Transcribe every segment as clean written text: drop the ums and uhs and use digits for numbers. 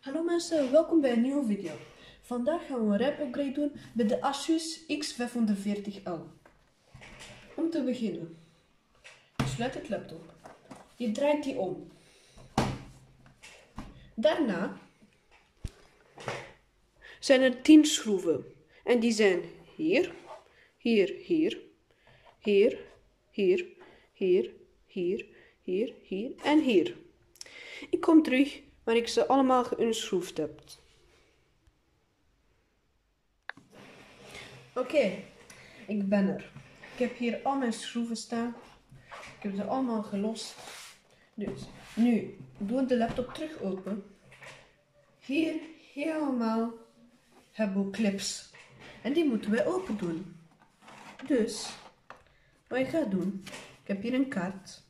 Hallo mensen, welkom bij een nieuwe video. Vandaag gaan we een RAM-upgrade doen bij de Asus X540L. Om te beginnen, je sluit het laptop. Je draait die om. Daarna zijn er 10 schroeven. En die zijn hier, hier, hier, hier, hier, hier, hier, hier, hier en hier. Ik kom terug waar ik ze allemaal geïnschroefd heb. Oké, ik ben er. Ik heb hier al mijn schroeven staan. Ik heb ze allemaal gelost. Dus, nu doe ik de laptop terug open. Hier helemaal hebben we clips. En die moeten wij open doen. Dus, wat ik ga doen, ik heb hier een kaart.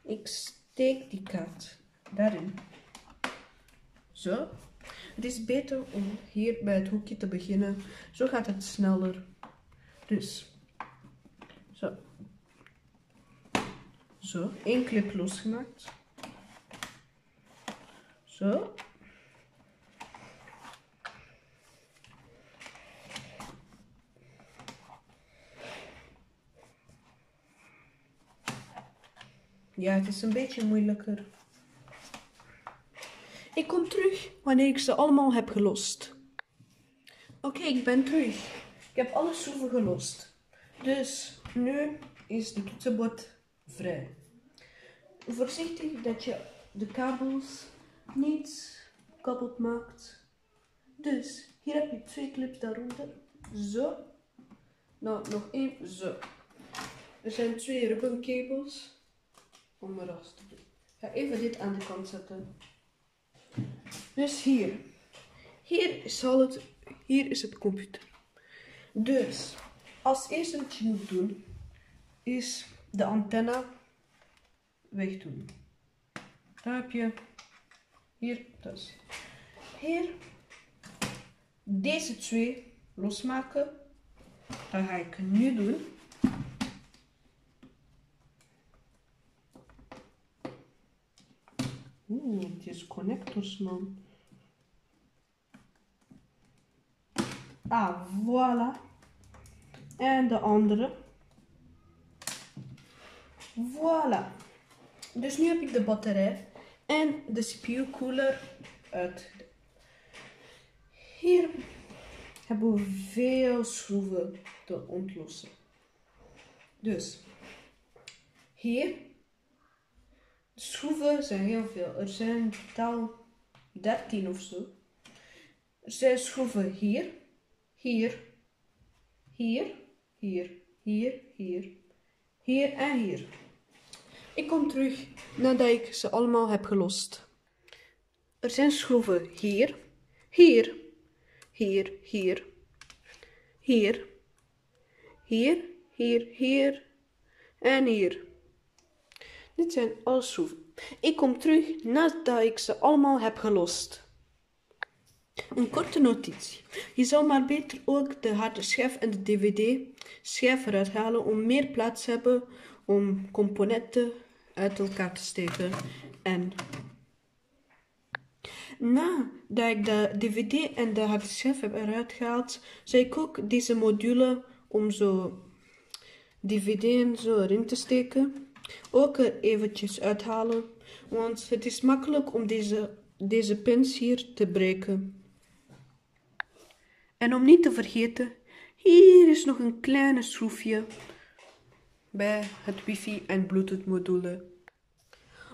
Ik steek die kaart daarin. Zo. Het is beter om hier bij het hoekje te beginnen. Zo gaat het sneller. Dus, zo. Zo, 1 clip losgemaakt. Zo. Ja, het is een beetje moeilijker. Ik kom terug wanneer ik ze allemaal heb gelost. Oké, ik ben terug. Ik heb alle schroeven gelost. Dus nu is de toetsenbord vrij. Voorzichtig dat je de kabels niet kapot maakt. Dus hier heb je 2 clips daaronder. Zo. Nou, nog 1. Zo. Er zijn 2 ribbenkabels. Om er af te doen. Ik ga even dit aan de kant zetten. Dus hier. Hier is het computer. Dus, als eerste wat je moet doen, is de antenne wegdoen. Dan heb je hier, dus. Hier, deze 2 losmaken. Dat ga ik nu doen. Oeh, het is connectors, man. Ah, voilà. En de andere. Voilà. Dus nu heb ik de batterij en de CPU-cooler uit. Hier hebben we veel schroeven te ontlossen. Dus hier, de schroeven zijn heel veel. Er zijn in totaal 13 of zo. Er zijn schroeven hier, hier, hier, hier, hier, hier, hier en hier. Ik kom terug nadat ik ze allemaal heb gelost. Er zijn schroeven hier, hier, hier, hier, hier, hier, hier, hier en hier. Dit zijn alle schroeven. Ik kom terug nadat ik ze allemaal heb gelost. Een korte notitie. Je zou maar beter ook de harde schijf en de DVD-schijf eruit halen om meer plaats te hebben om componenten uit elkaar te steken. En nadat ik de DVD en de harde schijf heb eruit gehaald, zou ik ook deze module om zo DVD en zo erin te steken ook er eventjes uithalen, want het is makkelijk om deze pins hier te breken. En om niet te vergeten, hier is nog een kleine schroefje bij het wifi en bluetooth module.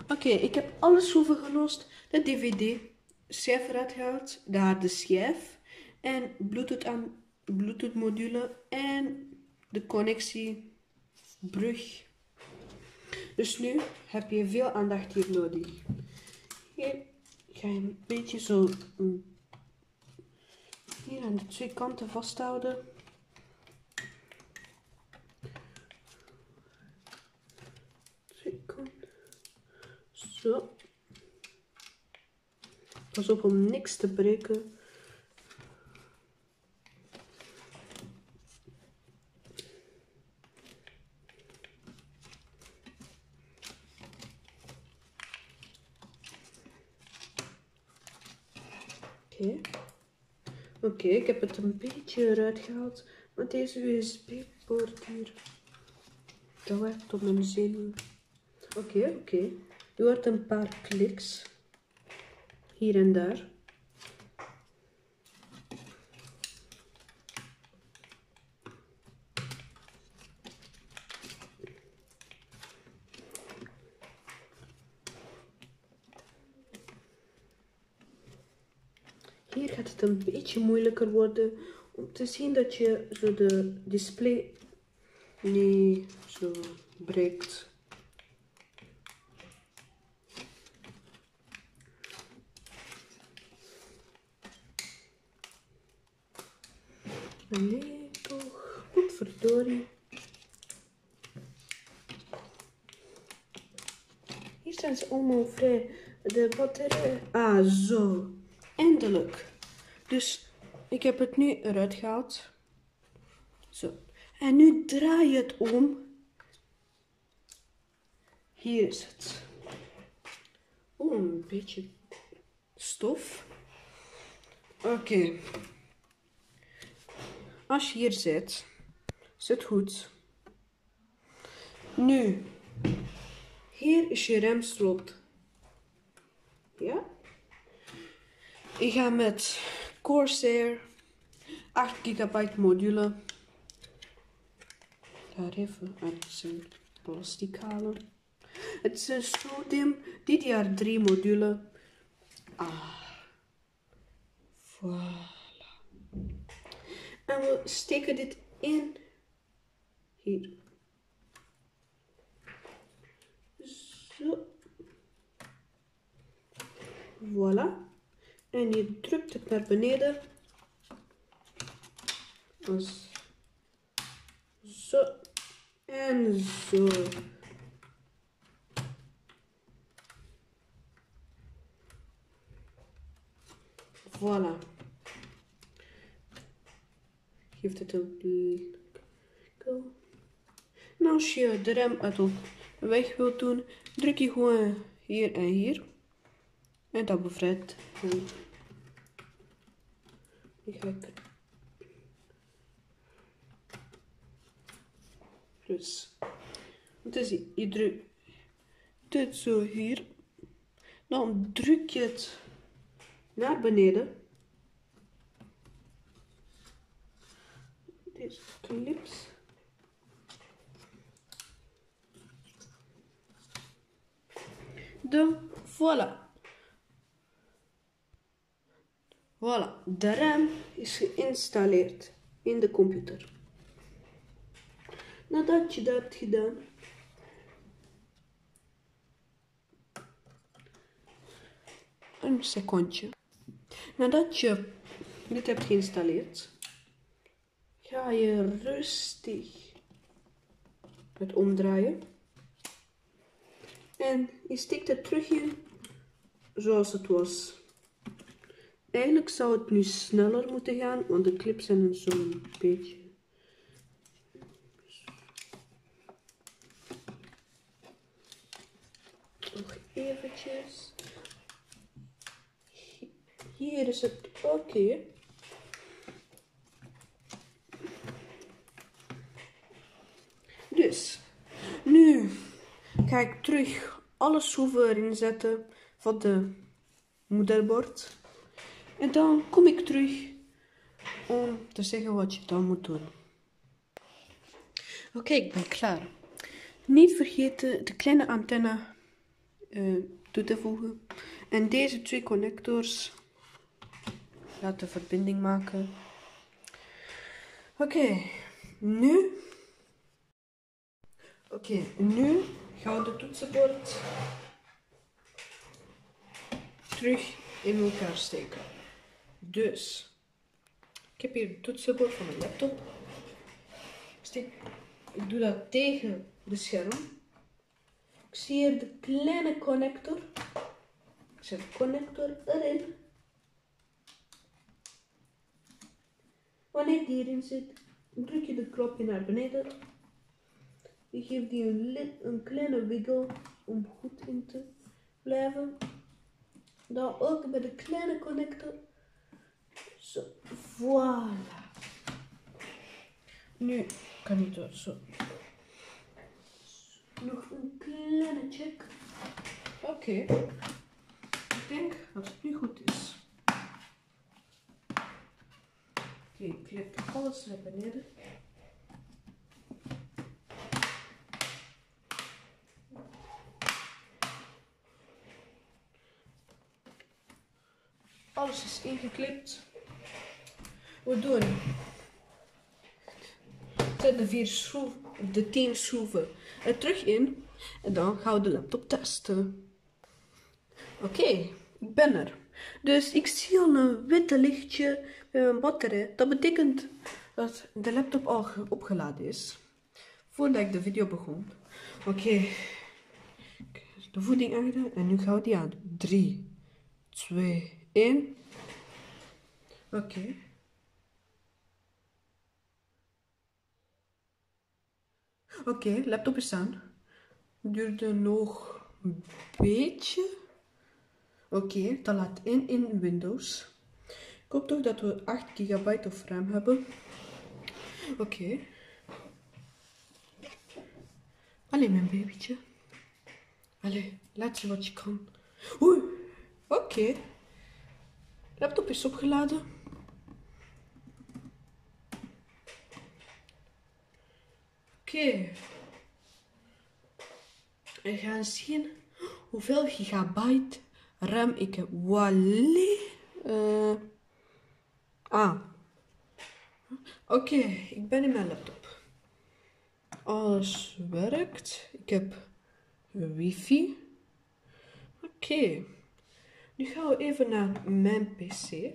Oké, ik heb alle schroeven gelost, de DVD-schijf eruit gehaald, de harde schijf en bluetooth module en de connectiebrug. Dus nu heb je veel aandacht hier nodig. Hier ga je een beetje zo hier aan de 2 kanten vasthouden. Zo. Pas op om niks te breken. Oké, ik heb het een beetje eruit gehaald. Want deze USB-poort hier, dat werkt op mijn zenuwen. Oké. Je hoort een paar kliks. Hier en daar. Hier gaat het een beetje moeilijker worden om te zien dat je zo de display niet zo breekt. Nee, toch. Potverdorie. Hier zijn ze allemaal vrij. De batterij. Ah, zo. Eindelijk. Dus ik heb het nu eruit gehaald. Zo. En nu draai je het om. Hier is het. Oh, een beetje stof. Oké. Als je hier zit, zit goed. Nu, hier is je remslot. Ja? Ik ga met Corsair 8 GB module. Daar even uit zijn plastic halen. Het is een sodium DDR3 module. Voilà. En we steken dit in hier. Zo. Voilà. En je drukt het naar beneden. Als zo. En zo. Voilà. Geeft het een blik. En als je de rem uit de weg wilt doen, druk je gewoon hier en hier. En dat bevrijdt. Dus. Dus je drukt dit zo hier. Dan druk je het naar beneden. Deze clips. Dan, voilà. Voilà, de RAM is geïnstalleerd in de computer. Nadat je dat hebt gedaan, een secondje. Nadat je dit hebt geïnstalleerd, ga je rustig het omdraaien. En je steekt het terug in zoals het was. Eigenlijk zou het nu sneller moeten gaan, want de clips zijn zo'n beetje. Nog eventjes. Hier is het oké. Dus, nu ga ik terug alle schroeven erin zetten van de moederbord. En dan kom ik terug om te zeggen wat je dan moet doen. Oké, ik ben klaar. Niet vergeten de kleine antenne toe te voegen. En deze twee connectors laten verbinding maken. Oké, nu gaan we de toetsenbord terug in elkaar steken. Dus, ik heb hier het toetsenbord van mijn laptop. Ik doe dat tegen de scherm. Ik zie hier de kleine connector. Ik zet de connector erin. Wanneer die erin zit, druk je de knopje naar beneden. Je geeft die een kleine wiggle om goed in te blijven. Dan ook bij de kleine connector Zo, voilà. Nu kan ik dat zo. Nog een kleine check. Oké. Ik denk dat het nu goed is. Oké, ik leg alles naar beneden. Alles is ingeklipt. We doen de 10 schroeven er terug in. En dan gaan we de laptop testen. Oké, ik ben er. Dus ik zie al een witte lichtje bij mijn batterij. Dat betekent dat de laptop al opgeladen is. Voordat ik de video begon. Oké. De voeding aangedaan. En nu gaan we die aan. 3, 2, 1. Oké. Oké, laptop is aan. Duurde nog een beetje. Oké, dat laat in Windows. Ik hoop toch dat we 8 GB of RAM hebben. Oké. Allee, mijn babytje. Allee, laat zien wat je kan. Oei. Oké. Laptop is opgeladen. Oké. We gaan zien hoeveel gigabyte RAM ik heb. Wally. Oké, ik ben in mijn laptop. Alles werkt. Ik heb wifi. Oké. Nu gaan we even naar mijn PC.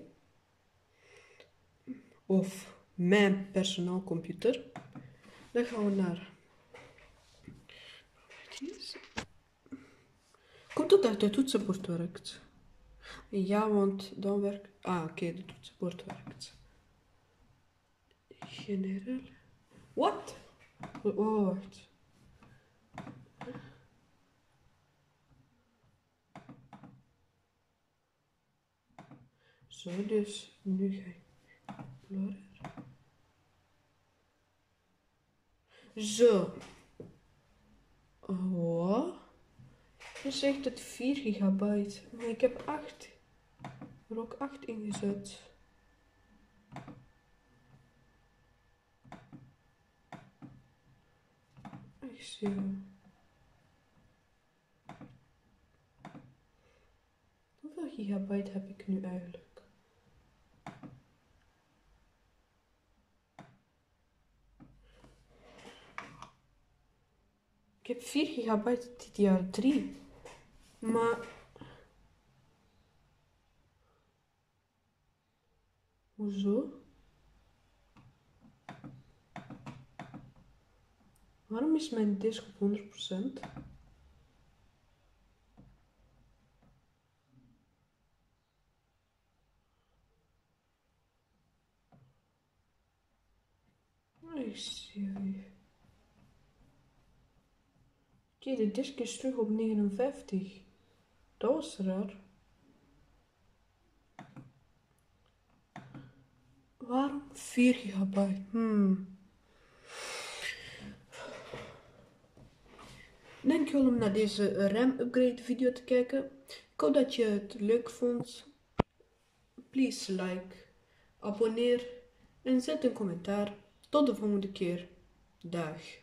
Of mijn personeelcomputer. Dan gaan we naar... Komt het dat de toetsenbord werkt? Ja, want dan werkt... Oké, de toetsenbord werkt. Generaal. Wat? Oh, wacht. Zo, dus nu ga ik explorer. Zo. Wat? Je zegt het 4 gigabyte. Maar ik heb 8. Er ook 8 ingezet. Ik zie het. Hoeveel gigabyte heb ik nu eigenlijk? Ik heb 4 gigabyte DDR3. Maar... Hoezo? Waarom is mijn disk op 100%? Ik zie het. Oké, de disk is terug op 59. Dat was raar. Waarom 4 gigabyte? Dankjewel om naar deze RAM-upgrade video te kijken. Ik hoop dat je het leuk vond. Please like, abonneer en zet een commentaar. Tot de volgende keer. Dag.